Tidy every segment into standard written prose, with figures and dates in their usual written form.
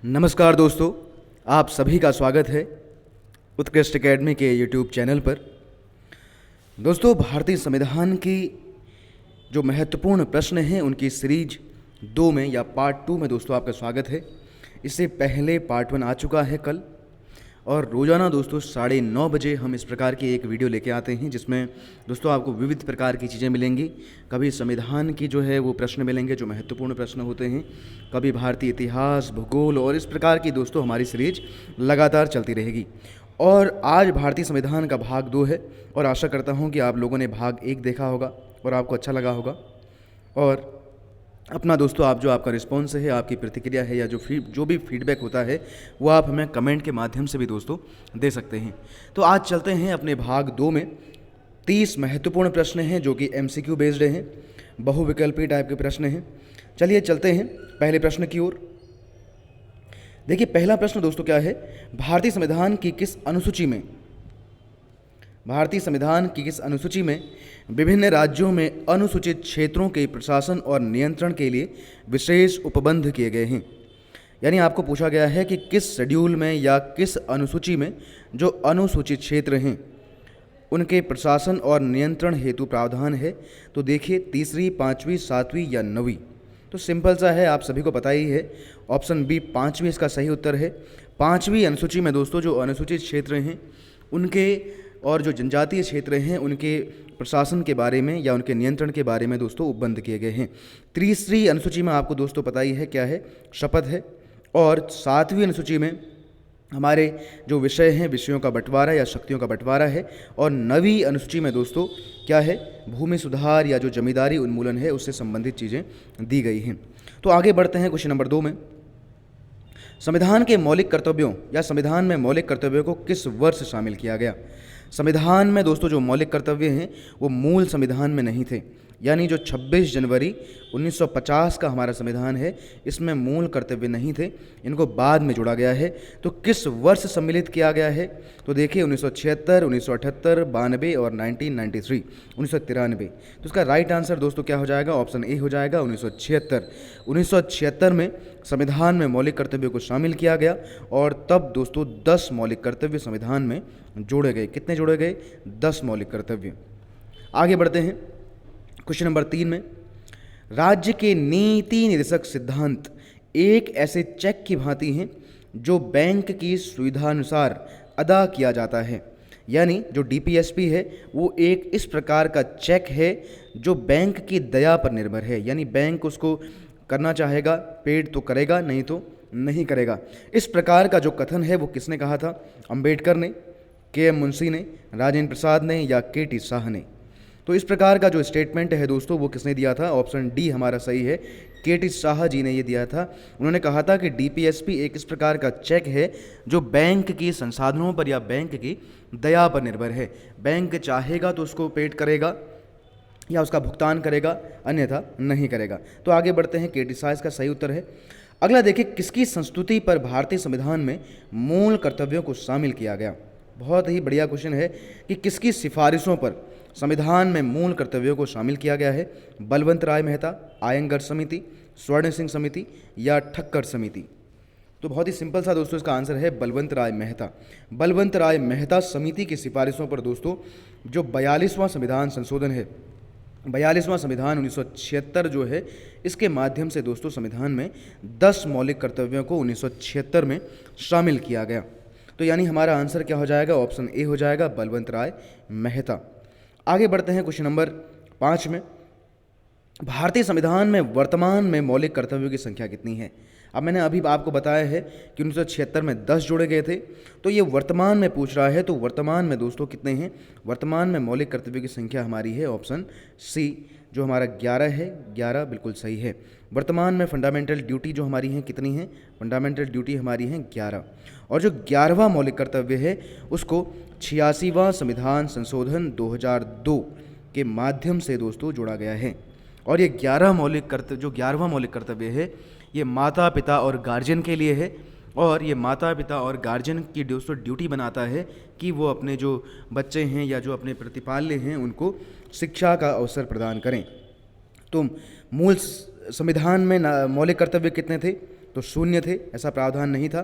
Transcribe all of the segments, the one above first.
नमस्कार दोस्तों, आप सभी का स्वागत है उत्कृष्ट एकेडमी के यूट्यूब चैनल पर। दोस्तों, भारतीय संविधान की जो महत्वपूर्ण प्रश्न हैं उनकी सीरीज 2 में या पार्ट 2 में दोस्तों आपका स्वागत है। इससे पहले पार्ट 1 आ चुका है कल, और रोज़ाना दोस्तों 9:30 बजे हम इस प्रकार की एक वीडियो लेके आते हैं जिसमें दोस्तों आपको विविध प्रकार की चीज़ें मिलेंगी। कभी संविधान की जो है वो प्रश्न मिलेंगे जो महत्वपूर्ण प्रश्न होते हैं, कभी भारतीय इतिहास, भूगोल, और इस प्रकार की दोस्तों हमारी सीरीज लगातार चलती रहेगी। और आज भारतीय संविधान का भाग 2 है, और आशा करता हूँ कि आप लोगों ने भाग 1 देखा होगा और आपको अच्छा लगा होगा। और अपना दोस्तों आप जो आपका रिस्पॉन्स है, आपकी प्रतिक्रिया है, या जो भी फीडबैक होता है वो आप हमें कमेंट के माध्यम से भी दोस्तों दे सकते हैं। तो आज चलते हैं अपने भाग 2 में। 30 महत्वपूर्ण प्रश्न हैं जो कि MCQ बेस्ड हैं, बहुविकल्पी टाइप के प्रश्न हैं। चलिए चलते हैं पहले प्रश्न की ओर। देखिए, पहला प्रश्न दोस्तों क्या है, भारतीय संविधान की किस अनुसूची में विभिन्न राज्यों में अनुसूचित क्षेत्रों के प्रशासन और नियंत्रण के लिए विशेष उपबंध किए गए हैं। यानी आपको पूछा गया है कि किस शेड्यूल में या किस अनुसूची में जो अनुसूचित क्षेत्र हैं उनके प्रशासन और नियंत्रण हेतु प्रावधान है। तो देखिए, 3री, 5वीं, 7वीं या 9वीं। तो सिंपल सा है, आप सभी को पता ही है। ऑप्शन बी 5वीं इसका सही उत्तर है। 5वीं अनुसूची में दोस्तों जो अनुसूचित क्षेत्र हैं उनके और जो जनजातीय क्षेत्र हैं उनके प्रशासन के बारे में या उनके नियंत्रण के बारे में दोस्तों उपबंध किए गए हैं। 3री अनुसूची में आपको दोस्तों पता ही है क्या है, शपथ है। और 7वीं अनुसूची में हमारे जो विषय हैं, विषयों का बंटवारा या शक्तियों का बंटवारा है। और 9वीं अनुसूची में दोस्तों क्या है, भूमि सुधार या जो जमींदारी उन्मूलन है उससे संबंधित चीज़ें दी गई हैं। तो आगे बढ़ते हैं क्वेश्चन नंबर 2 में। संविधान के मौलिक कर्तव्यों या संविधान में मौलिक कर्तव्यों को किस वर्ष शामिल किया गया। संविधान में दोस्तों जो मौलिक कर्तव्य हैं वो मूल संविधान में नहीं थे। यानी जो 26 जनवरी 1950 का हमारा संविधान है इसमें मूल कर्तव्य नहीं थे, इनको बाद में जोड़ा गया है। तो किस वर्ष सम्मिलित किया गया है, तो देखिए 1976, 1978, 92 और 1993, 1993। तो इसका राइट आंसर दोस्तों क्या हो जाएगा, ऑप्शन ए हो जाएगा 1976। 1976 में संविधान में मौलिक कर्तव्यों को शामिल किया गया, और तब दोस्तों 10 मौलिक कर्तव्य संविधान में जोड़े गए। कितने जोड़े गए, 10 मौलिक कर्तव्य। आगे बढ़ते हैं क्वेश्चन नंबर 3 में। राज्य के नीति निर्देशक सिद्धांत एक ऐसे चेक की भांति हैं जो बैंक की सुविधानुसार अदा किया जाता है। यानी जो DPSP है वो एक इस प्रकार का चेक है जो बैंक की दया पर निर्भर है। यानी बैंक उसको करना चाहेगा, पेड तो करेगा, नहीं तो नहीं करेगा। इस प्रकार का जो कथन है वो किसने कहा था, अंबेडकर ने, KM मुंशी ने, राजेंद्र प्रसाद ने, या KT शाह ने। तो इस प्रकार का जो स्टेटमेंट है दोस्तों वो किसने दिया था, ऑप्शन डी हमारा सही है, KT शाह जी ने ये दिया था। उन्होंने कहा था कि DPSP एक इस प्रकार का चेक है जो बैंक के संसाधनों पर या बैंक की दया पर निर्भर है। बैंक चाहेगा तो उसको पेड करेगा या उसका भुगतान करेगा, अन्यथा नहीं करेगा। तो आगे बढ़ते हैं, KT शाह इसका सही उत्तर है। अगला देखिए, किसकी संस्तुति पर भारतीय संविधान में मूल कर्तव्यों को शामिल किया गया। बहुत ही बढ़िया क्वेश्चन है कि किसकी सिफारिशों पर संविधान में मूल कर्तव्यों को शामिल किया गया है। बलवंत राय मेहता, आयंगर समिति, स्वर्ण सिंह समिति या ठक्कर समिति। तो बहुत ही सिंपल सा दोस्तों इसका आंसर है बलवंत राय मेहता। बलवंत राय मेहता समिति की सिफारिशों पर दोस्तों जो 42वां संविधान संशोधन है, 42वां संविधान 1976 जो है, इसके माध्यम से दोस्तों संविधान में 10 मौलिक कर्तव्यों को 1976 में शामिल किया गया। तो यानी हमारा आंसर क्या हो जाएगा, ऑप्शन ए हो जाएगा, बलवंत राय मेहता। आगे बढ़ते हैं क्वेश्चन नंबर 5 में। भारतीय संविधान में वर्तमान में मौलिक कर्तव्यों की संख्या कितनी है। अब मैंने अभी आपको बताया है कि 1976 में 10 जोड़े गए थे, तो ये वर्तमान में पूछ रहा है। तो वर्तमान में दोस्तों कितने हैं, वर्तमान में मौलिक कर्तव्यों की संख्या हमारी है ऑप्शन सी, जो हमारा 11 है। 11 बिल्कुल सही है। वर्तमान में फंडामेंटल ड्यूटी जो हमारी हैं कितनी है, फंडामेंटल ड्यूटी हमारी हैं 11। और जो 11वां मौलिक कर्तव्य है उसको 86वां संविधान संशोधन 2002 के माध्यम से दोस्तों जोड़ा गया है। और ये 11वां मौलिक कर्तव्य है ये माता पिता और गार्जियन के लिए है। और ये माता पिता और गार्जियन की दोस्तों ड्यूटी बनाता है कि वो अपने जो बच्चे हैं या जो अपने प्रतिपाल्य हैं उनको शिक्षा का अवसर प्रदान करें। तो मूल संविधान में मौलिक कर्तव्य कितने थे, तो शून्य थे, ऐसा प्रावधान नहीं था।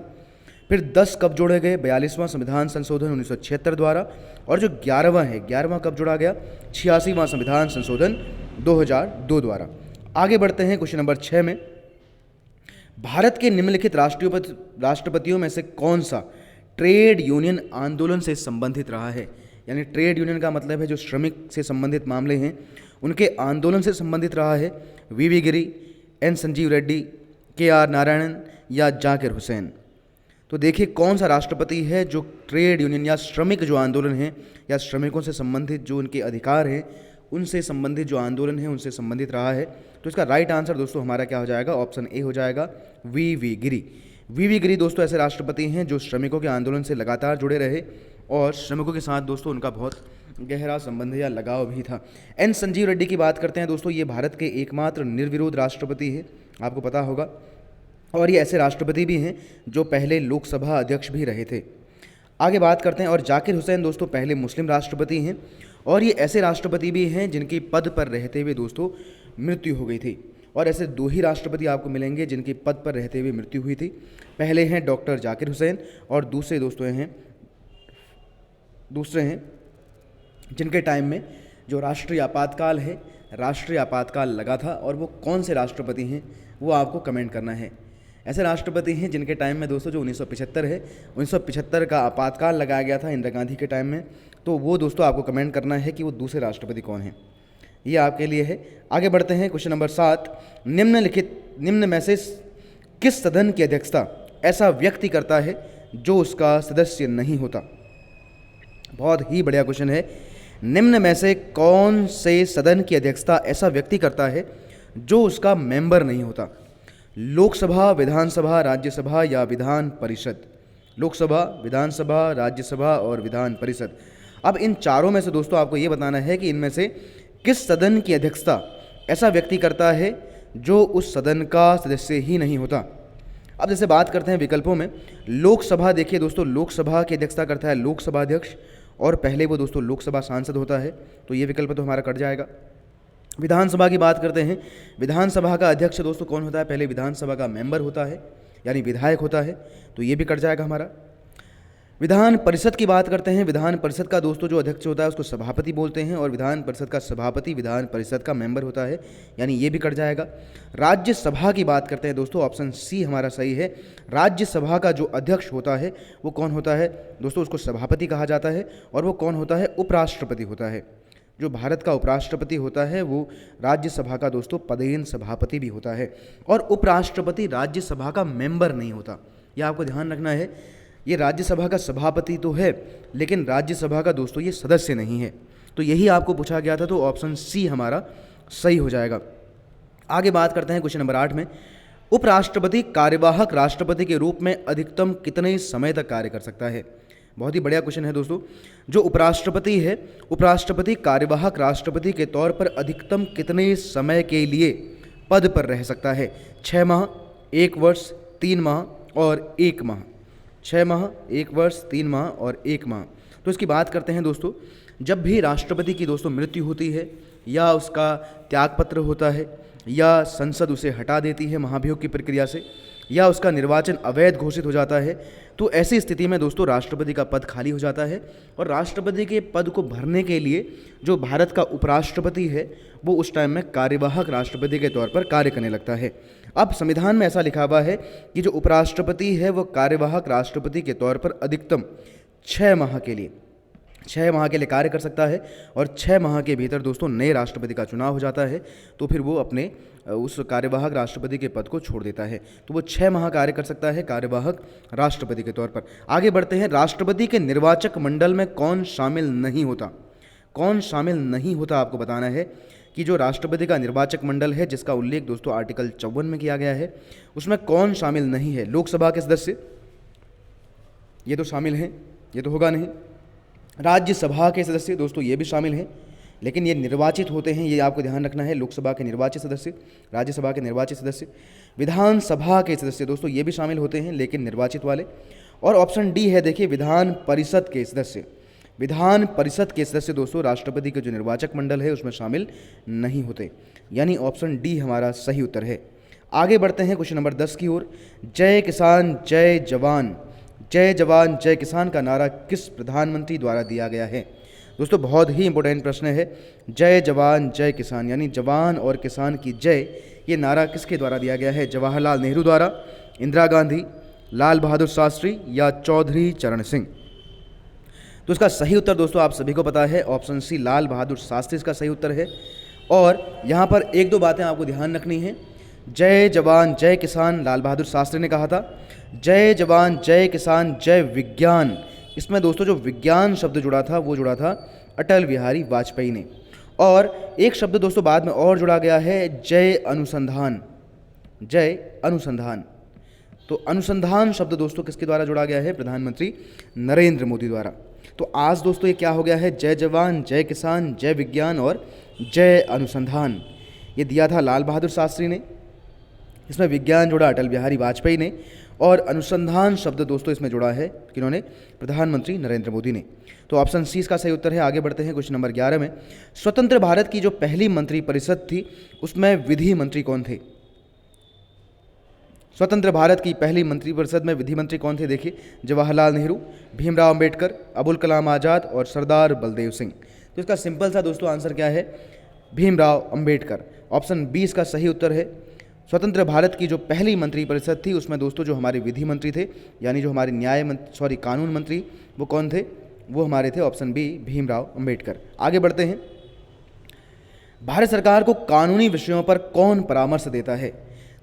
फिर 10 कब जोड़े गए? 42वां संविधान संशोधन 1976 द्वारा। और जो 11वां है, 11वां कब जोड़ा गया? 86वां संविधान संशोधन 2002 द्वारा। आगे बढ़ते हैं क्वेश्चन नंबर 6 में। भारत के निम्नलिखित राष्ट्रपतियों में से कौन सा ट्रेड यूनियन आंदोलन से संबंधित रहा है? यानी ट्रेड यूनियन का मतलब है जो श्रमिक से संबंधित मामले हैं उनके आंदोलन से संबंधित रहा है। वीवी गिरी, एन संजीव रेड्डी, KR नारायणन या जाकिर हुसैन। तो देखिए कौन सा राष्ट्रपति है जो ट्रेड यूनियन या श्रमिक जो आंदोलन है या श्रमिकों से संबंधित जो उनके अधिकार हैं उनसे संबंधित जो आंदोलन है उनसे संबंधित रहा है। तो इसका राइट आंसर दोस्तों हमारा क्या हो जाएगा? ऑप्शन ए हो जाएगा, वीवी गिरी। वीवी गिरी दोस्तों ऐसे राष्ट्रपति हैं जो श्रमिकों के आंदोलन से लगातार जुड़े रहे और श्रमिकों के साथ दोस्तों उनका बहुत गहरा संबंध या लगाव भी था। एन संजीव रेड्डी की बात करते हैं दोस्तों, ये भारत के एकमात्र निर्विरोध राष्ट्रपति है, आपको पता होगा। और ये ऐसे राष्ट्रपति भी हैं जो पहले लोकसभा अध्यक्ष भी रहे थे। आगे बात करते हैं। और जाकिर हुसैन दोस्तों पहले मुस्लिम राष्ट्रपति हैं और ये ऐसे राष्ट्रपति भी हैं जिनकी पद पर रहते हुए दोस्तों मृत्यु हो गई थी। और ऐसे 2 ही राष्ट्रपति आपको मिलेंगे जिनकी पद पर रहते हुए मृत्यु हुई थी। पहले हैं डॉक्टर जाकिर हुसैन और दूसरे हैं जिनके टाइम में जो राष्ट्रीय आपातकाल लगा था। और वो कौन से राष्ट्रपति हैं वो आपको कमेंट करना है। ऐसे राष्ट्रपति हैं जिनके टाइम में दोस्तों जो 1975 है, 1975 का आपातकाल लगाया गया था इंदिरा गांधी के टाइम में। तो वो दोस्तों आपको कमेंट करना है कि वो दूसरे राष्ट्रपति कौन हैं, ये आपके लिए है। आगे बढ़ते हैं क्वेश्चन नंबर 7। निम्न में से किस सदन की अध्यक्षता ऐसा व्यक्ति करता है जो उसका सदस्य नहीं होता? बहुत ही बढ़िया क्वेश्चन है। निम्न में से कौन से सदन की अध्यक्षता ऐसा व्यक्ति करता है जो उसका मेंबर नहीं होता? लोकसभा, विधानसभा, राज्यसभा या विधान परिषद? लोकसभा, विधानसभा, राज्यसभा और विधान परिषद। अब इन चारों में से दोस्तों आपको ये बताना है कि इनमें से किस सदन की अध्यक्षता ऐसा व्यक्ति करता है जो उस सदन का सदस्य ही नहीं होता। अब जैसे बात करते हैं विकल्पों में, लोकसभा देखिए दोस्तों, लोकसभा की अध्यक्षता करता है लोकसभा अध्यक्ष और पहले वो दोस्तों लोकसभा सांसद होता है, तो ये विकल्प तो हमारा कट जाएगा। विधानसभा की बात करते हैं, विधानसभा का अध्यक्ष दोस्तों कौन होता है? पहले विधानसभा का मेंबर होता है यानी विधायक होता है, तो ये भी कट जाएगा हमारा। विधान परिषद की बात करते हैं, विधान परिषद का दोस्तों जो अध्यक्ष होता है उसको सभापति बोलते हैं और विधान परिषद का सभापति विधान परिषद का मेंबर होता है, यानी ये भी कट जाएगा। राज्यसभा की बात करते हैं दोस्तों, ऑप्शन सी हमारा सही है। राज्यसभा का जो अध्यक्ष होता है वो कौन होता है दोस्तों? उसको सभापति कहा जाता है और वो कौन होता है? उपराष्ट्रपति होता है। जो भारत का उपराष्ट्रपति होता है वो राज्यसभा का दोस्तों पदेन सभापति भी होता है और उपराष्ट्रपति राज्यसभा का मेंबर नहीं होता, यह आपको ध्यान रखना है। ये राज्यसभा का सभापति तो है लेकिन राज्यसभा का दोस्तों ये सदस्य नहीं है, तो यही आपको पूछा गया था, तो ऑप्शन सी हमारा सही हो जाएगा। आगे बात करते हैं क्वेश्चन नंबर 8 में। उपराष्ट्रपति कार्यवाहक राष्ट्रपति के रूप में अधिकतम कितने समय तक कार्य कर सकता है? बहुत ही बढ़िया क्वेश्चन है दोस्तों। जो उपराष्ट्रपति है, उपराष्ट्रपति कार्यवाहक राष्ट्रपति के तौर पर अधिकतम कितने समय के लिए पद पर रह सकता है? 6 माह, 1 वर्ष, 3 माह और 1 माह। 6 माह, 1 वर्ष, 3 माह और 1 माह। तो इसकी बात करते हैं दोस्तों, जब भी राष्ट्रपति की दोस्तों मृत्यु होती है या उसका त्यागपत्र होता है या संसद उसे हटा देती है महाभियोग की प्रक्रिया से या उसका निर्वाचन अवैध घोषित हो जाता है, तो ऐसी स्थिति में दोस्तों राष्ट्रपति का पद खाली हो जाता है और राष्ट्रपति के पद को भरने के लिए जो भारत का उपराष्ट्रपति है वो उस टाइम में कार्यवाहक राष्ट्रपति के तौर पर कार्य करने लगता है। अब संविधान में ऐसा लिखा हुआ है कि जो उपराष्ट्रपति है वो कार्यवाहक राष्ट्रपति के तौर पर अधिकतम 6 माह के लिए कार्य कर सकता है और 6 माह के भीतर दोस्तों नए राष्ट्रपति का चुनाव हो जाता है, तो फिर वो अपने उस कार्यवाहक राष्ट्रपति के पद को छोड़ देता है। तो वो 6 माह कार्य कर सकता है कार्यवाहक राष्ट्रपति के तौर पर। आगे बढ़ते हैं। राष्ट्रपति के निर्वाचक मंडल में कौन शामिल नहीं होता? कौन शामिल नहीं होता आपको बताना है कि जो राष्ट्रपति का निर्वाचक मंडल है जिसका उल्लेख दोस्तों आर्टिकल 54 में किया गया है, उसमें कौन शामिल नहीं है? लोकसभा के सदस्य, ये तो शामिल हैं, ये तो होगा नहीं। राज्यसभा के सदस्य दोस्तों ये भी शामिल हैं, लेकिन ये निर्वाचित होते हैं, ये आपको ध्यान रखना है। लोकसभा के निर्वाचित सदस्य, राज्यसभा के निर्वाचित सदस्य। विधानसभा के सदस्य दोस्तों ये भी शामिल होते हैं लेकिन निर्वाचित वाले। और ऑप्शन डी है देखिए, विधान परिषद के सदस्य। विधान परिषद के सदस्य दोस्तों राष्ट्रपति के जो निर्वाचक मंडल है उसमें शामिल नहीं होते, यानी ऑप्शन डी हमारा सही उत्तर है। आगे बढ़ते हैं क्वेश्चन नंबर 10 की ओर। जय किसान जय जवान, जय जवान जय किसान का नारा किस प्रधानमंत्री द्वारा दिया गया है? दोस्तों बहुत ही इंपॉर्टेंट प्रश्न है। जय जवान जय किसान यानी जवान और किसान की जय, ये नारा किसके द्वारा दिया गया है? जवाहरलाल नेहरू द्वारा, इंदिरा गांधी, लाल बहादुर शास्त्री या चौधरी चरण सिंह? तो इसका सही उत्तर दोस्तों आप सभी को पता है, ऑप्शन सी लाल बहादुर शास्त्री इसका सही उत्तर है। और यहाँ पर एक दो बातें आपको ध्यान रखनी है। जय जवान जय किसान लाल बहादुर शास्त्री ने कहा था, जय जवान जय किसान जय विज्ञान, इसमें दोस्तों जो विज्ञान शब्द जुड़ा था वो जुड़ा था अटल बिहारी वाजपेयी ने। और एक शब्द दोस्तों बाद में और जुड़ा गया है, जय अनुसंधान, जय अनुसंधान। तो अनुसंधान शब्द दोस्तों किसके द्वारा जुड़ा गया है? प्रधानमंत्री नरेंद्र मोदी द्वारा। तो आज दोस्तों ये क्या हो गया है? जय जवान जय किसान जय विज्ञान और जय अनुसंधान, ये दिया था लाल बहादुर शास्त्री ने, इसमें विज्ञान जुड़ा अटल बिहारी वाजपेयी ने, और अनुसंधान शब्द दोस्तों इसमें जुड़ा है किन्होंने? प्रधानमंत्री नरेंद्र मोदी ने। तो ऑप्शन सी इसका सही उत्तर है। आगे बढ़ते हैं क्वेश्चन नंबर 11 में। स्वतंत्र भारत की जो पहली मंत्री परिषद थी उसमें विधि मंत्री कौन थे? स्वतंत्र भारत की पहली मंत्री परिषद में विधि मंत्री कौन थे? देखिए, जवाहरलाल नेहरू, भीमराव अंबेडकर, अबुल कलाम आज़ाद और सरदार बलदेव सिंह। तो इसका सिंपल सा दोस्तों आंसर क्या है? भीमराव अंबेडकर। ऑप्शन बी इसका सही उत्तर है। स्वतंत्र भारत की जो पहली मंत्री परिषद थी उसमें दोस्तों जो हमारे विधि मंत्री थे, यानी जो हमारे कानून मंत्री, वो कौन थे? वो हमारे थे ऑप्शन बी भीमराव अंबेडकर। आगे बढ़ते हैं। भारत सरकार को कानूनी विषयों पर कौन परामर्श देता है?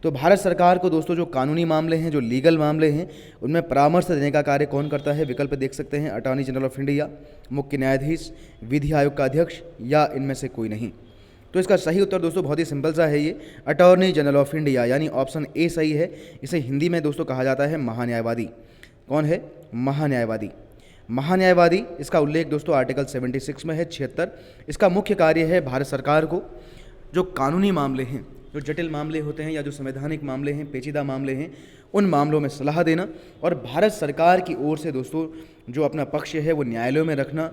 तो भारत सरकार को दोस्तों जो कानूनी मामले हैं, जो लीगल मामले हैं, उनमें परामर्श देने का कार्य कौन करता है? विकल्प देख सकते हैं, अटॉर्नी जनरल ऑफ इंडिया, मुख्य न्यायाधीश, विधि आयोग का अध्यक्ष या इनमें से कोई नहीं। तो इसका सही उत्तर दोस्तों बहुत ही सिंपल सा है, ये अटॉर्नी जनरल ऑफ इंडिया यानी ऑप्शन ए सही है। इसे हिंदी में दोस्तों कहा जाता है महान्यायवादी। कौन है? महान्यायवादी। महान्यायवादी, इसका उल्लेख दोस्तों आर्टिकल 76 में है, 76। इसका मुख्य कार्य है भारत सरकार को जो कानूनी मामले हैं, जो जटिल मामले होते हैं या जो संवैधानिक मामले हैं, पेचीदा मामले हैं, उन मामलों में सलाह देना और भारत सरकार की ओर से दोस्तों जो अपना पक्ष है वो न्यायालयों में रखना,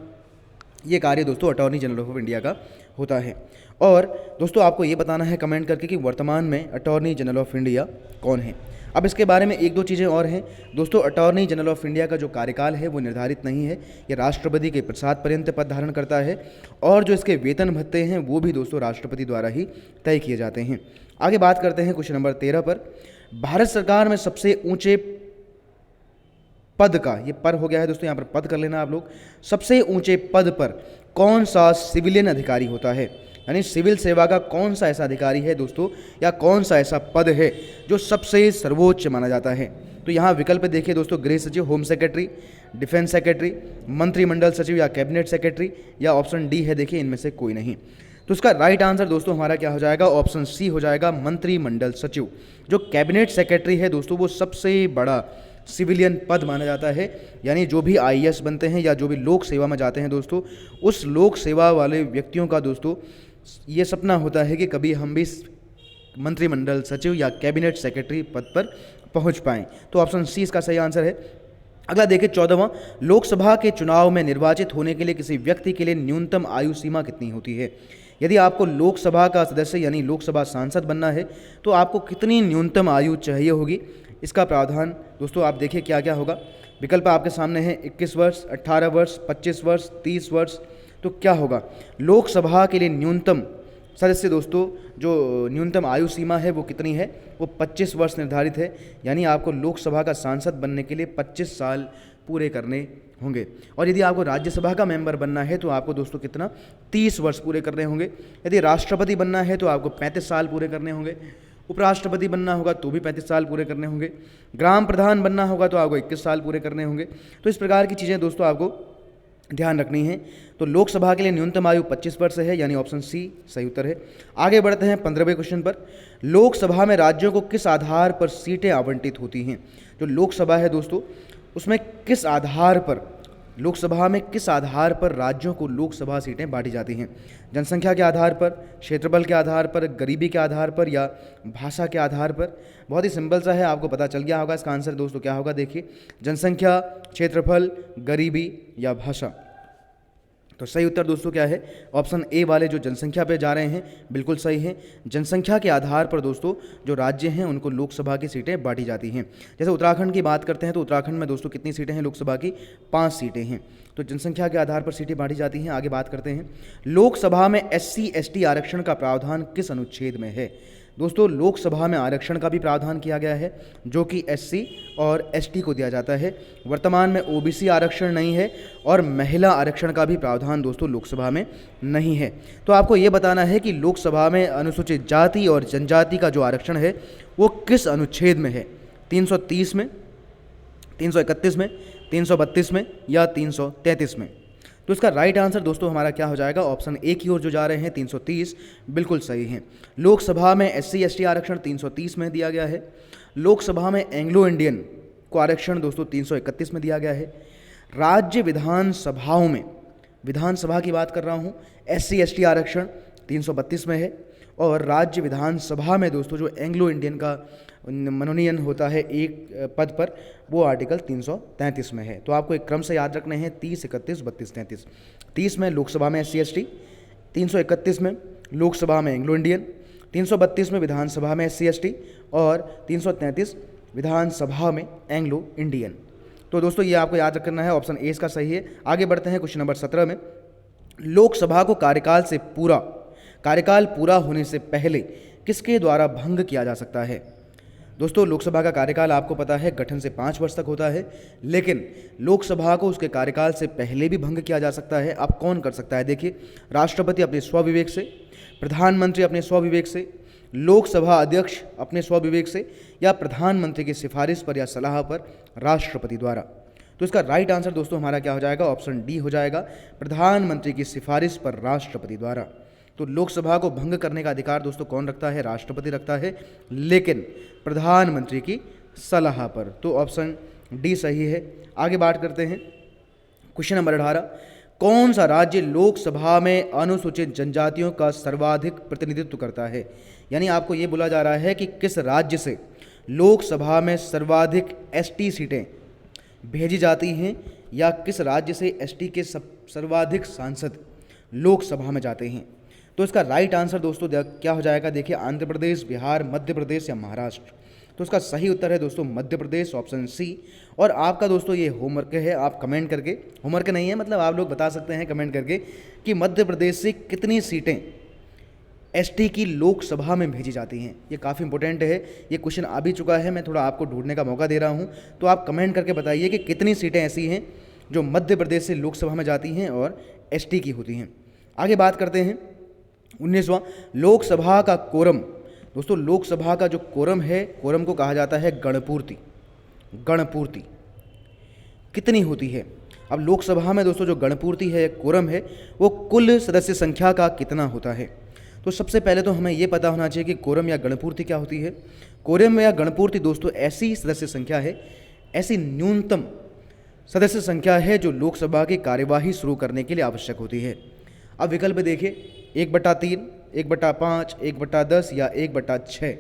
ये कार्य दोस्तों अटॉर्नी जनरल ऑफ इंडिया का होता है। और दोस्तों आपको ये बताना है कमेंट करके कि वर्तमान में अटॉर्नी जनरल ऑफ इंडिया कौन है। अब इसके बारे में एक दो चीज़ें और हैं दोस्तों। अटॉर्नी जनरल ऑफ इंडिया का जो कार्यकाल है वो निर्धारित नहीं है, ये राष्ट्रपति के प्रसाद पर्यंत पद धारण करता है और जो इसके वेतन भत्ते हैं वो भी दोस्तों राष्ट्रपति द्वारा ही तय किए जाते हैं। आगे बात करते हैं क्वेश्चन नंबर 13 पर। भारत सरकार में सबसे ऊंचे पद का, ये पर हो गया है दोस्तों, यहाँ पर पद कर लेना आप लोग। सबसे ऊंचे पद पर कौन सा सिविलियन अधिकारी होता है? यानी सिविल सेवा का कौन सा ऐसा अधिकारी है दोस्तों, या कौन सा ऐसा पद है जो सबसे सर्वोच्च माना जाता है? तो यहाँ विकल्प देखिए दोस्तों, गृह सचिव, होम सेक्रेटरी, डिफेंस सेक्रेटरी, मंत्रिमंडल सचिव या कैबिनेट सेक्रेटरी, या ऑप्शन डी है देखिए इनमें से कोई नहीं। तो इसका राइट आंसर दोस्तों हमारा क्या हो जाएगा? ऑप्शन सी हो जाएगा, मंत्रिमंडल सचिव। जो कैबिनेट सेक्रेटरी है दोस्तों वो सबसे बड़ा सिविलियन पद माना जाता है, यानी जो भी आईएएस बनते हैं या जो भी लोक सेवा में जाते हैं दोस्तों, उस लोक सेवा वाले व्यक्तियों का दोस्तों ये सपना होता है कि कभी हम भी मंत्रिमंडल सचिव या कैबिनेट सेक्रेटरी पद पर पहुंच पाएं। तो ऑप्शन सी इसका सही आंसर है। अगला देखिए 14वां, लोकसभा के चुनाव में निर्वाचित होने के लिए किसी व्यक्ति के लिए न्यूनतम आयु सीमा कितनी होती है? यदि आपको लोकसभा का सदस्य यानी लोकसभा सांसद बनना है तो आपको कितनी न्यूनतम आयु चाहिए होगी? इसका प्रावधान दोस्तों आप देखिए क्या क्या होगा। विकल्प आपके सामने है, 21 वर्ष, 18 वर्ष, 25 वर्ष, 30 वर्ष। तो क्या होगा? लोकसभा के लिए न्यूनतम सदस्य दोस्तों जो न्यूनतम आयु सीमा है वो कितनी है? वो 25 वर्ष निर्धारित है, यानी आपको लोकसभा का सांसद बनने के लिए 25 साल पूरे करने होंगे। और यदि आपको राज्यसभा का मेंबर बनना है तो आपको दोस्तों कितना? 30 वर्ष पूरे करने होंगे। यदि राष्ट्रपति बनना है तो आपको 35 साल पूरे करने होंगे। उपराष्ट्रपति बनना होगा तो भी 35 साल पूरे करने होंगे। ग्राम प्रधान बनना होगा तो आपको 21 साल पूरे करने होंगे। तो इस प्रकार की चीज़ें दोस्तों आपको ध्यान रखनी है। तो लोकसभा के लिए न्यूनतम आयु 25 वर्ष है, यानी ऑप्शन सी सही उत्तर है। आगे बढ़ते हैं 15वें क्वेश्चन पर। लोकसभा में राज्यों को किस आधार पर सीटें आवंटित होती हैं? जो लोकसभा है दोस्तों उसमें किस आधार पर, लोकसभा में किस आधार पर राज्यों को लोकसभा सीटें बांटी जाती हैं? जनसंख्या के आधार पर, क्षेत्रफल के आधार पर, गरीबी के आधार पर या भाषा के आधार पर? बहुत ही सिंपल सा है, आपको पता चल गया होगा इसका आंसर दोस्तों क्या होगा। देखिए, जनसंख्या, क्षेत्रफल, गरीबी या भाषा। तो सही उत्तर दोस्तों क्या है? ऑप्शन ए वाले जो जनसंख्या पे जा रहे हैं बिल्कुल सही है। जनसंख्या के आधार पर दोस्तों जो राज्य हैं उनको लोकसभा की सीटें बांटी जाती हैं। जैसे उत्तराखंड की बात करते हैं तो उत्तराखंड में दोस्तों कितनी सीटें हैं लोकसभा की? 5 सीटें हैं। तो जनसंख्या के आधार पर सीटें बांटी जाती हैं। आगे बात करते हैं, लोकसभा में SC ST आरक्षण का प्रावधान किस अनुच्छेद में है? दोस्तों लोकसभा में आरक्षण का भी प्रावधान किया गया है जो कि SC और ST को दिया जाता है। वर्तमान में OBC आरक्षण नहीं है और महिला आरक्षण का भी प्रावधान दोस्तों लोकसभा में नहीं है। तो आपको ये बताना है कि लोकसभा में अनुसूचित जाति और जनजाति का जो आरक्षण है वो किस अनुच्छेद में है? 330 में, 331 में, 332 में या 333 में? तो इसका राइट आंसर दोस्तों हमारा क्या हो जाएगा? ऑप्शन ए की ओर जो जा रहे हैं 330 बिल्कुल सही है। लोकसभा में SC ST आरक्षण 330 में दिया गया है। लोकसभा में एंग्लो इंडियन को आरक्षण दोस्तों 331 में दिया गया है। राज्य विधानसभाओं में, विधानसभा की बात कर रहा हूँ, SC ST आरक्षण 332 में है और राज्य विधानसभा में दोस्तों जो एंग्लो इंडियन का मनोनयन होता है एक पद पर वो आर्टिकल 333 में है। तो आपको एक क्रम से याद रखने हैं 30, 31, 32, 33। 30 में लोकसभा में SC ST, 331 में लोकसभा में एंग्लो इंडियन, 332 में विधानसभा में SC ST और 333 विधानसभा में एंग्लो इंडियन। तो दोस्तों ये आपको याद रखना है, ऑप्शन ए इसका सही है। आगे बढ़ते हैं क्वेश्चन नंबर 17 में, लोकसभा को कार्यकाल पूरा होने से पहले किसके द्वारा भंग किया जा सकता है? दोस्तों लोकसभा का कार्यकाल आपको पता है गठन से 5 वर्ष तक होता है, लेकिन लोकसभा को उसके कार्यकाल से पहले भी भंग किया जा सकता है। अब कौन कर सकता है? देखिए, राष्ट्रपति अपने स्वविवेक से, प्रधानमंत्री अपने स्वविवेक से, लोकसभा अध्यक्ष अपने स्वविवेक से या प्रधानमंत्री की सिफारिश पर या सलाह पर राष्ट्रपति द्वारा। तो इसका राइट आंसर दोस्तों हमारा क्या हो जाएगा? ऑप्शन डी हो जाएगा, प्रधानमंत्री की सिफारिश पर राष्ट्रपति द्वारा। तो लोकसभा को भंग करने का अधिकार दोस्तों कौन रखता है? राष्ट्रपति रखता है, लेकिन प्रधानमंत्री की सलाह पर। तो ऑप्शन डी सही है। आगे बात करते हैं क्वेश्चन नंबर 18, कौन सा राज्य लोकसभा में अनुसूचित जनजातियों का सर्वाधिक प्रतिनिधित्व करता है? यानी आपको ये बोला जा रहा है कि किस राज्य से लोकसभा में सर्वाधिक ST सीटें भेजी जाती हैं या किस राज्य से ST के सर्वाधिक सांसद लोकसभा में जाते हैं। तो इसका राइट आंसर दोस्तों क्या हो जाएगा? देखिए, आंध्र प्रदेश, बिहार, मध्य प्रदेश या महाराष्ट्र। तो इसका सही उत्तर है दोस्तों मध्य प्रदेश, ऑप्शन सी। और आपका दोस्तों ये होमवर्क है, आप कमेंट करके, होमवर्क नहीं है मतलब आप लोग बता सकते हैं कमेंट करके कि मध्य प्रदेश से कितनी सीटें ST की लोकसभा में भेजी जाती हैं। ये काफ़ी इंपॉर्टेंट है, ये क्वेश्चन आ भी चुका है, मैं थोड़ा आपको ढूंढने का मौका दे रहा हूँ। तो आप कमेंट करके बताइए कि कितनी सीटें ऐसी हैं जो मध्य प्रदेश से लोकसभा में जाती हैं और ST की होती हैं। आगे बात करते हैं 19वां, लोकसभा का कोरम। दोस्तों लोकसभा का जो कोरम है, कोरम को कहा जाता है गणपूर्ति। गणपूर्ति कितनी होती है? अब लोकसभा में दोस्तों जो गणपूर्ति है, कोरम है, वो कुल सदस्य संख्या का कितना होता है? तो सबसे पहले तो हमें ये पता होना चाहिए कि कोरम या गणपूर्ति क्या होती है। कोरम या गणपूर्ति दोस्तों ऐसी सदस्य संख्या है, ऐसी न्यूनतम सदस्य संख्या है जो लोकसभा की कार्यवाही शुरू करने के लिए आवश्यक होती है। अब विकल्प देखिए, 1/3, 1/5, 1/10 या 1/6।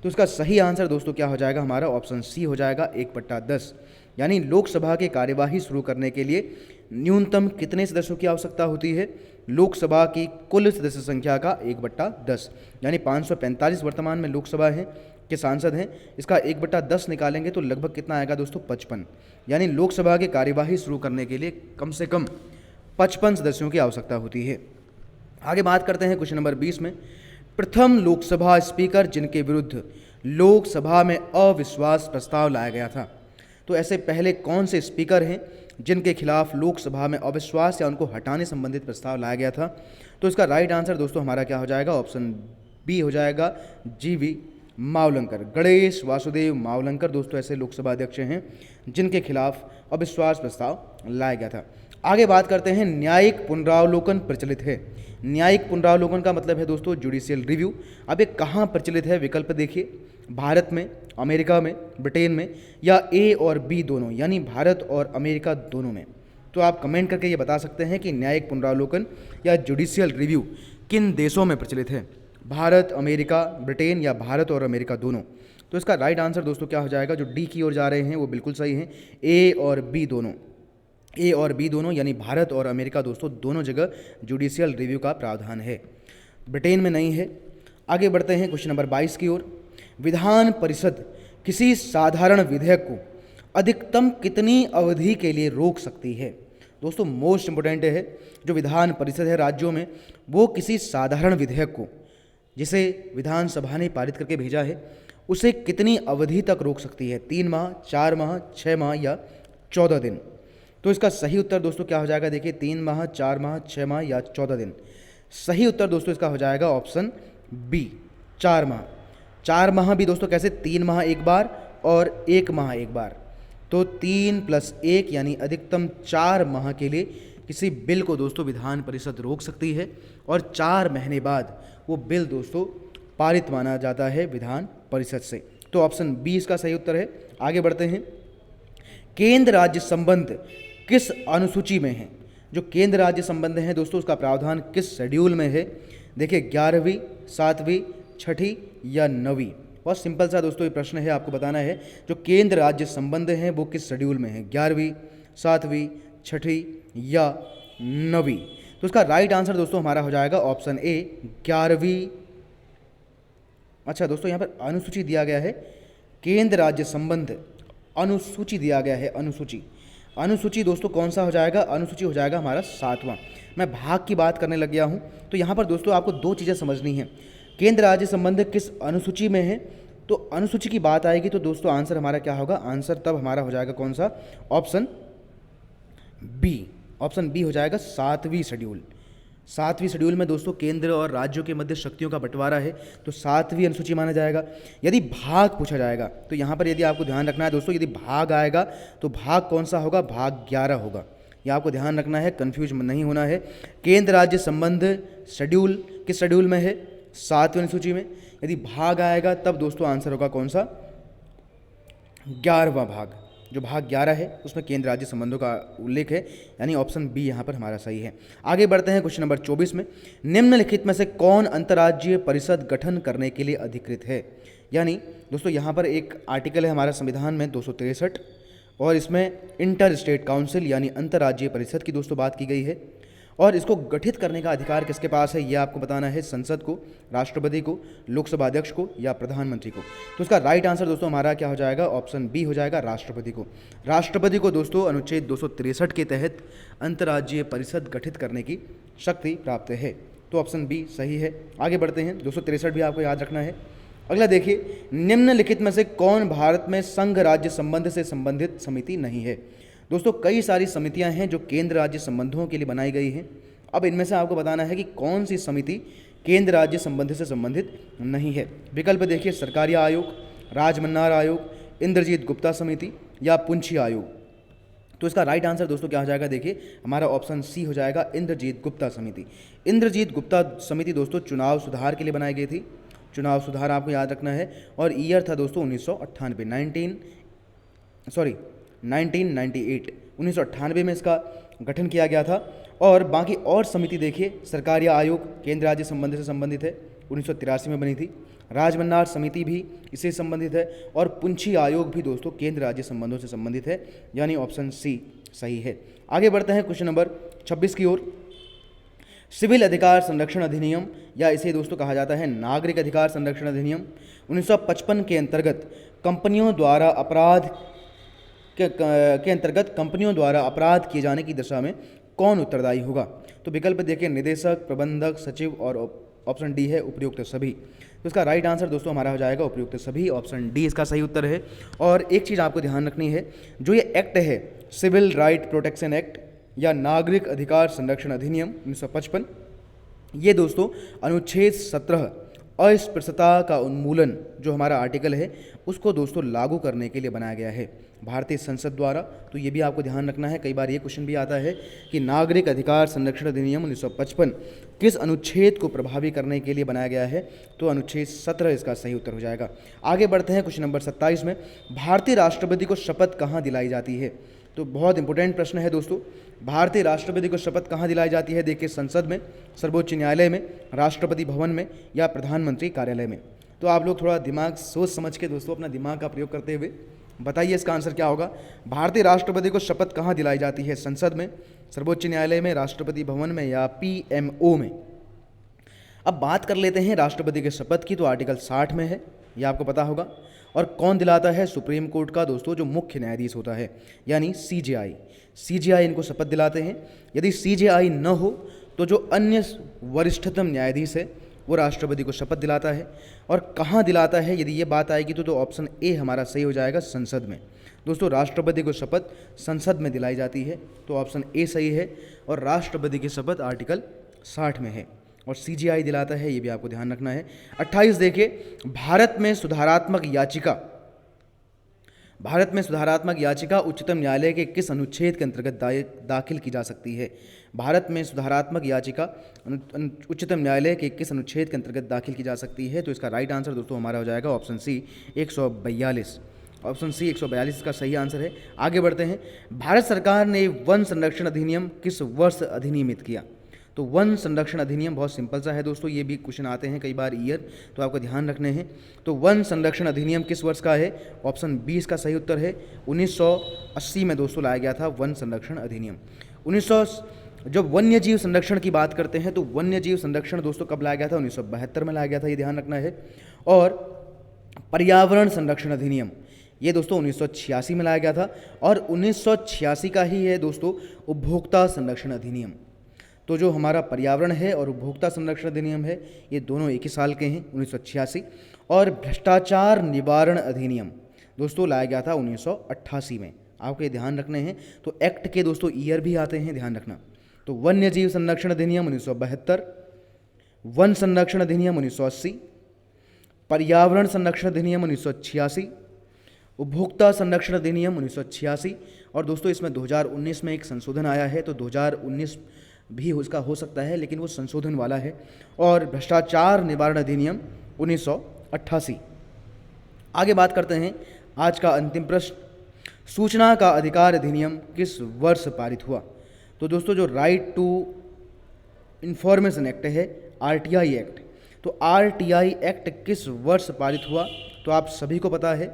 तो इसका सही आंसर दोस्तों क्या हो जाएगा? हमारा ऑप्शन सी हो जाएगा, 1/10। यानी लोकसभा की कार्यवाही शुरू करने के लिए न्यूनतम कितने सदस्यों की आवश्यकता होती है? लोकसभा की कुल सदस्य संख्या का 1/10। यानी 545 वर्तमान में लोकसभा है के सांसद हैं, इसका 1/10 निकालेंगे तो लगभग कितना आएगा दोस्तों? 55। यानी लोकसभा की कार्यवाही शुरू करने के लिए कम से कम 55 सदस्यों की आवश्यकता होती है। आगे बात करते हैं क्वेश्चन नंबर 20 में, प्रथम लोकसभा स्पीकर जिनके विरुद्ध लोकसभा में अविश्वास प्रस्ताव लाया गया था। तो ऐसे पहले कौन से स्पीकर हैं जिनके खिलाफ लोकसभा में अविश्वास या उनको हटाने संबंधित प्रस्ताव लाया गया था? तो इसका राइट आंसर दोस्तों हमारा क्या हो जाएगा? ऑप्शन बी हो जाएगा, GV मावलंकर। गणेश वासुदेव मावलंकर दोस्तों ऐसे लोकसभा अध्यक्ष हैं जिनके खिलाफ अविश्वास प्रस्ताव लाया गया था। आगे बात करते हैं, न्यायिक पुनरावलोकन प्रचलित है। न्यायिक पुनरावलोकन का मतलब है दोस्तों जुडिशियल रिव्यू। अब ये कहाँ प्रचलित है? विकल्प देखिए, भारत में, अमेरिका में, ब्रिटेन में या A और B दोनों, यानी भारत और अमेरिका दोनों में। तो आप कमेंट करके ये बता सकते हैं कि न्यायिक पुनरावलोकन या जुडिशियल रिव्यू किन देशों में प्रचलित है? भारत, अमेरिका, ब्रिटेन या भारत और अमेरिका दोनों। तो इसका राइट आंसर दोस्तों क्या हो जाएगा? जो डी की ओर जा रहे हैं वो बिल्कुल सही है, A और B दोनों। ए और बी दोनों, यानी भारत और अमेरिका दोस्तों दोनों जगह जुडिशियल रिव्यू का प्रावधान है, ब्रिटेन में नहीं है। आगे बढ़ते हैं क्वेश्चन नंबर 22 की ओर। विधान परिषद किसी साधारण विधेयक को अधिकतम कितनी अवधि के लिए रोक सकती है? दोस्तों मोस्ट इंपोर्टेंट है, जो विधान परिषद है राज्यों में, वो किसी साधारण विधेयक को जिसे विधानसभा ने पारित करके भेजा है उसे कितनी अवधि तक रोक सकती है? 3 माह, 4 माह, 6 माह या 14 दिन? तो इसका सही उत्तर दोस्तों क्या हो जाएगा? देखिए 3 माह, 4 माह, 6 माह या 14 दिन। सही उत्तर दोस्तों इसका हो जाएगा ऑप्शन बी, 4 माह। 4 माह भी दोस्तों कैसे? 3 माह एक बार और 1 माह एक बार, तो 3 + 1 यानी अधिकतम 4 माह के लिए किसी बिल को दोस्तों विधान परिषद रोक सकती है और 4 महीने बाद वो बिल दोस्तों पारित माना जाता है विधान परिषद से। तो ऑप्शन बी इसका सही उत्तर है। आगे बढ़ते हैं। केंद्र राज्य संबंध किस अनुसूची में है? जो केंद्र राज्य संबंध है दोस्तों उसका प्रावधान किस शेड्यूल में है? देखिए 11वीं, 7वीं, 6ठी या 9वीं। बहुत सिंपल सा दोस्तों ये प्रश्न है, आपको बताना है जो केंद्र राज्य संबंध हैं वो किस शेड्यूल में है, 11वीं, 7वीं, 6ठी या 9वीं। तो इसका राइट आंसर दोस्तों हमारा हो जाएगा ऑप्शन ए, 11वीं। अच्छा दोस्तों यहाँ पर अनुसूची दिया गया है, केंद्र राज्य संबंध अनुसूची दिया गया है, अनुसूची। अनुसूची दोस्तों कौन सा हो जाएगा? अनुसूची हो जाएगा हमारा 7वां। मैं भाग की बात करने लग गया हूँ, तो यहाँ पर दोस्तों आपको 2 चीज़ें समझनी हैं। केंद्र राज्य संबंध किस अनुसूची में है, तो अनुसूची की बात आएगी तो दोस्तों आंसर हमारा क्या होगा? आंसर तब हमारा हो जाएगा कौन सा? Option B. ऑप्शन बी हो जाएगा 7वीं शेड्यूल। 7वीं शेड्यूल में दोस्तों केंद्र और राज्यों के मध्य शक्तियों का बंटवारा है, तो 7वीं अनुसूची माना जाएगा। यदि भाग पूछा जाएगा तो यहाँ पर यदि आपको ध्यान रखना है दोस्तों, यदि भाग आएगा तो भाग कौन सा होगा? भाग 11 होगा। यह आपको ध्यान रखना है, कंफ्यूज नहीं होना है। केंद्र राज्य संबंध शेड्यूल किस शेड्यूल में है? 7वीं अनुसूची में। यदि भाग आएगा तब दोस्तों आंसर होगा कौन सा? 11वां भाग। जो भाग 11 है उसमें केंद्र राज्य संबंधों का उल्लेख है, यानी ऑप्शन बी यहाँ पर हमारा सही है। आगे बढ़ते हैं क्वेश्चन नंबर 24 में। निम्नलिखित में से कौन अंतर्राज्यीय परिषद गठन करने के लिए अधिकृत है? यानी दोस्तों यहाँ पर एक आर्टिकल है हमारा संविधान में 263 और इसमें इंटर स्टेट काउंसिल यानी अंतर्राज्यीय परिषद की दोस्तों बात की गई है और इसको गठित करने का अधिकार किसके पास है? यह आपको बताना है, संसद को, राष्ट्रपति को, लोकसभा अध्यक्ष को या प्रधानमंत्री को। तो इसका राइट आंसर दोस्तों हमारा क्या हो जाएगा? ऑप्शन बी हो जाएगा, राष्ट्रपति को। राष्ट्रपति को दोस्तों अनुच्छेद 263 के तहत अंतर्राज्यीय परिषद गठित करने की शक्ति प्राप्त है। तो ऑप्शन बी सही है। आगे बढ़ते हैं, 263 भी आपको याद रखना है। अगला देखिए, निम्नलिखित में से कौन भारत में संघ राज्य संबंध से संबंधित समिति नहीं है? दोस्तों कई सारी समितियां हैं जो केंद्र राज्य संबंधों के लिए बनाई गई हैं। अब इनमें से आपको बताना है कि कौन सी समिति केंद्र राज्य संबंध से संबंधित नहीं है। विकल्प देखिए, सरकारी आयोग, राजमन्नार आयोग, इंद्रजीत गुप्ता समिति या पुंछी आयोग। तो इसका राइट आंसर दोस्तों क्या हो जाएगा? देखिए हमारा ऑप्शन सी हो जाएगा, इंद्रजीत गुप्ता समिति। इंद्रजीत गुप्ता समिति दोस्तों चुनाव सुधार के लिए बनाई गई थी। चुनाव सुधार आपको याद रखना है और ईयर था दोस्तों 1998 में इसका गठन किया गया था। और बाकी और समिति देखिए, सरकारी आयोग केंद्र राज्य संबंध से संबंधित है, 1983 में बनी थी। राजमन्नार समिति भी इससे संबंधित है और पुंछी आयोग भी दोस्तों केंद्र राज्य संबंधों से संबंधित है, यानी ऑप्शन सी सही है। आगे बढ़ते हैं क्वेश्चन नंबर 26 की ओर। सिविल अधिकार संरक्षण अधिनियम या इसे दोस्तों कहा जाता है नागरिक अधिकार संरक्षण अधिनियम 1955 के अंतर्गत कंपनियों द्वारा अपराध किए जाने की दिशा में कौन उत्तरदायी होगा? तो विकल्प देखिए, निदेशक, प्रबंधक, सचिव और ऑप्शन डी है उपयुक्त सभी। तो इसका राइट आंसर दोस्तों हमारा हो जाएगा उपयुक्त सभी, ऑप्शन डी इसका सही उत्तर है। और एक चीज़ आपको ध्यान रखनी है, जो ये एक्ट है सिविल राइट प्रोटेक्शन एक्ट या नागरिक अधिकार संरक्षण अधिनियम 1955, ये दोस्तों अनुच्छेद 17 अस्पृश्यता का उन्मूलन जो हमारा आर्टिकल है उसको दोस्तों लागू करने के लिए बनाया गया है भारतीय संसद द्वारा। तो ये भी आपको ध्यान रखना है, कई बार ये क्वेश्चन भी आता है कि नागरिक अधिकार संरक्षण अधिनियम 1955 किस अनुच्छेद को प्रभावी करने के लिए बनाया गया है? तो अनुच्छेद 17 इसका सही उत्तर हो जाएगा। आगे बढ़ते हैं क्वेश्चन नंबर 27 में। भारतीय राष्ट्रपति को शपथ कहाँ दिलाई जाती है? तो बहुत इंपॉर्टेंट प्रश्न है दोस्तों। भारतीय राष्ट्रपति को शपथ कहाँ दिलाई जाती है? देखिए, संसद में, सर्वोच्च न्यायालय में, राष्ट्रपति भवन में या प्रधानमंत्री कार्यालय में। तो आप लोग थोड़ा दिमाग सोच समझ के दोस्तों अपना दिमाग का प्रयोग करते हुए बताइए इसका आंसर क्या होगा। भारतीय राष्ट्रपति को शपथ कहाँ दिलाई जाती है? संसद में, सर्वोच्च न्यायालय में, राष्ट्रपति भवन में या पीएमओ में? अब बात कर लेते हैं राष्ट्रपति के शपथ की, तो आर्टिकल 60 में है, यह आपको पता होगा। और कौन दिलाता है? सुप्रीम कोर्ट का दोस्तों जो मुख्य न्यायाधीश होता है, यानी सीजेआई इनको शपथ दिलाते हैं। यदि सीजेआई न हो तो जो अन्य वरिष्ठतम न्यायाधीश है वो राष्ट्रपति को शपथ दिलाता है। और कहाँ दिलाता है, यदि ये बात आएगी तो ऑप्शन ए हमारा सही हो जाएगा, संसद में। दोस्तों राष्ट्रपति को शपथ संसद में दिलाई जाती है, तो ऑप्शन ए सही है। और राष्ट्रपति की शपथ आर्टिकल 60 में है और सीजेआई दिलाता है, ये भी आपको ध्यान रखना है। 28 देखिए, भारत में सुधारात्मक याचिका उच्चतम न्यायालय के किस अनुच्छेद के अंतर्गत दाखिल की जा सकती है? भारत में सुधारात्मक याचिका उच्चतम न्यायालय के किस अनुच्छेद के अंतर्गत दाखिल की जा सकती है? तो इसका राइट आंसर दोस्तों हमारा हो जाएगा ऑप्शन सी 142। ऑप्शन सी 142 इसका सही आंसर है। आगे बढ़ते हैं। भारत सरकार ने वन संरक्षण अधिनियम किस वर्ष अधिनियमित किया? तो वन संरक्षण अधिनियम बहुत सिंपल सा है दोस्तों, ये भी क्वेश्चन आते हैं कई बार ईयर, तो आपको ध्यान रखने हैं। तो वन संरक्षण अधिनियम किस वर्ष का है? ऑप्शन बी इसका सही उत्तर है। 1980 में दोस्तों लाया गया था वन संरक्षण अधिनियम। 1900 जब वन्य जीव संरक्षण की बात करते हैं तो वन्य जीव संरक्षण दोस्तों कब लाया गया था? 1972 में लाया गया था, ये ध्यान रखना है। और पर्यावरण संरक्षण अधिनियम ये दोस्तों 1986 में लाया गया था। और 1986 का ही है दोस्तों उपभोक्ता संरक्षण अधिनियम। तो जो हमारा पर्यावरण है और उपभोक्ता संरक्षण अधिनियम है ये दोनों एक ही साल के हैं, 1986। और भ्रष्टाचार निवारण अधिनियम दोस्तों लाया गया था 1988 में, आपको ये ध्यान रखने हैं। तो एक्ट के दोस्तों ईयर भी आते हैं, ध्यान रखना। तो वन्य जीव संरक्षण अधिनियम 1972, वन संरक्षण अधिनियम 1980, पर्यावरण संरक्षण अधिनियम 1986, उपभोक्ता संरक्षण अधिनियम 1986। और दोस्तों इसमें 2019 में एक संशोधन आया है, तो 2019 भी उसका हो सकता है, लेकिन वो संशोधन वाला है। और भ्रष्टाचार निवारण अधिनियम 1988। आगे बात करते हैं आज का अंतिम प्रश्न, सूचना का अधिकार अधिनियम किस वर्ष पारित हुआ? तो दोस्तों जो राइट टू इंफॉर्मेशन एक्ट है, आरटीआई एक्ट, तो आरटीआई एक्ट किस वर्ष पारित हुआ? तो आप सभी को पता है।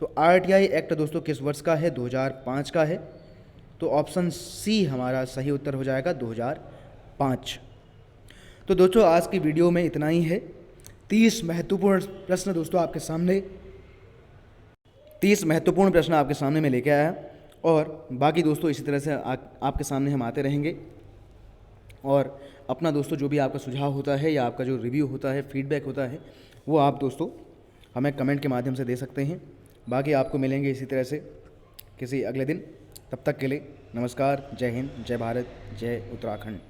तो आरटीआई एक्ट दोस्तों किस वर्ष का है? 2005 का है। तो ऑप्शन सी हमारा सही उत्तर हो जाएगा 2005। तो दोस्तों आज की वीडियो में इतना ही है। 30 महत्वपूर्ण प्रश्न दोस्तों आपके सामने 30 महत्वपूर्ण प्रश्न आपके सामने मैं लेके आया, और बाकी दोस्तों इसी तरह से आपके सामने हम आते रहेंगे। और अपना दोस्तों जो भी आपका सुझाव होता है या आपका जो रिव्यू होता है, फीडबैक होता है, वो आप दोस्तों हमें कमेंट के माध्यम से दे सकते हैं। बाकी आपको मिलेंगे इसी तरह से किसी अगले दिन। तब तक के लिए नमस्कार, जय हिंद, जय भारत, जय उत्तराखंड।